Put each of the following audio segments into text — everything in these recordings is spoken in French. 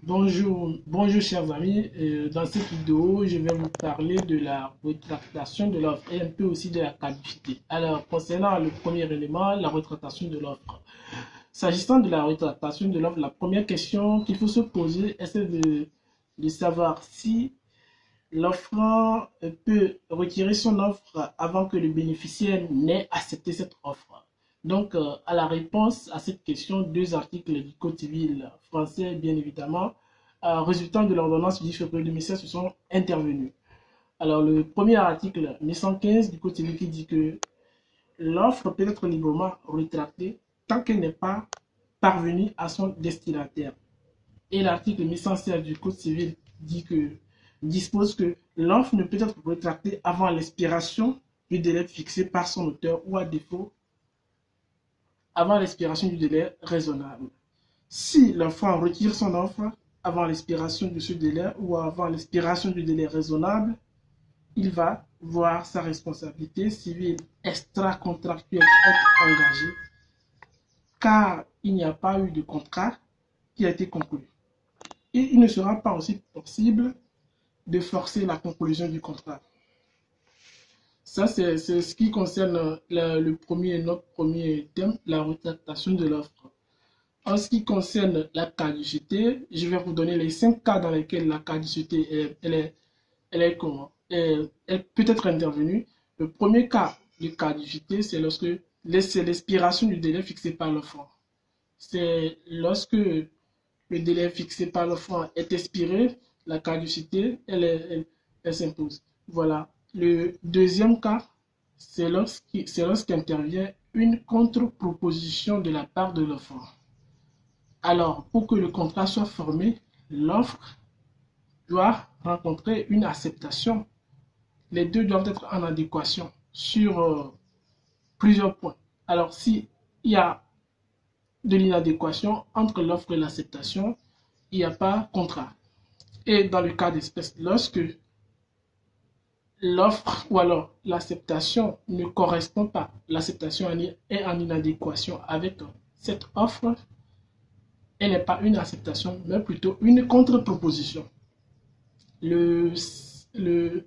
Bonjour chers amis. Dans cette vidéo, je vais vous parler de la rétractation de l'offre et un peu aussi de la caducité. Alors, concernant le premier élément, la rétractation de l'offre. S'agissant de la rétractation de l'offre, la première question qu'il faut se poser est celle de savoir si l'offrant peut retirer son offre avant que le bénéficiaire n'ait accepté cette offre. Donc, à la réponse à cette question, deux articles du Code civil français, bien évidemment, résultant de l'ordonnance du 10 février 2016, se sont intervenus. Alors, le premier article 1115 du Code civil qui dit que l'offre peut être librement rétractée tant qu'elle n'est pas parvenue à son destinataire. Et l'article 1116 du Code civil dispose que l'offre ne peut être rétractée avant l'expiration du délai fixé par son auteur ou à défaut avant l'expiration du délai raisonnable. Si l'offrant retire son offre avant l'expiration de ce délai ou avant l'expiration du délai raisonnable, il va voir sa responsabilité civile extra-contractuelle être engagée car il n'y a pas eu de contrat qui a été conclu. Et il ne sera pas aussi possible de forcer la conclusion du contrat. Ça, c'est ce qui concerne notre premier thème, la rétractation de l'offre. En ce qui concerne la caducité, je vais vous donner les 5 cas dans lesquels la caducité elle peut être intervenue. Le premier cas de caducité, c'est lorsque c'est l'expiration du délai fixé par l'offrant. C'est lorsque le délai fixé par l'offrant est expiré, la caducité, elle s'impose. Voilà. Le deuxième cas, c'est lorsqu'intervient une contre-proposition de la part de l'offrant. Alors, pour que le contrat soit formé, l'offre doit rencontrer une acceptation. Les deux doivent être en adéquation sur plusieurs points. Alors, s'il y a de l'inadéquation entre l'offre et l'acceptation, il n'y a pas contrat. Et dans le cas d'espèce, lorsque l'offre ou alors l'acceptation ne correspond pas, l'acceptation est en inadéquation avec cette offre, elle n'est pas une acceptation, mais plutôt une contre-proposition. Le, le,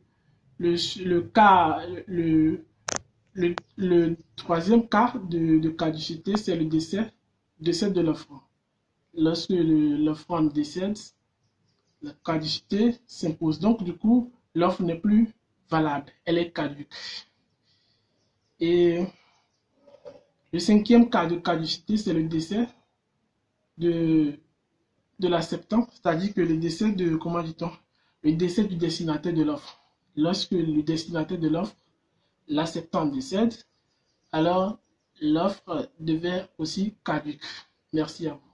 le troisième cas de caducité, c'est le décès de l'offrant. Lorsque l'offrant décède, la caducité s'impose. Donc, du coup, l'offre n'est plus valable, elle est caduque. Et le cinquième cas de caducité, c'est le décès de l'acceptant, c'est-à-dire que le décès de, comment dit-on, le décès du destinataire de l'offre. Lorsque le destinataire de l'offre, l'acceptant décède, alors l'offre devient aussi caduque. Merci à vous.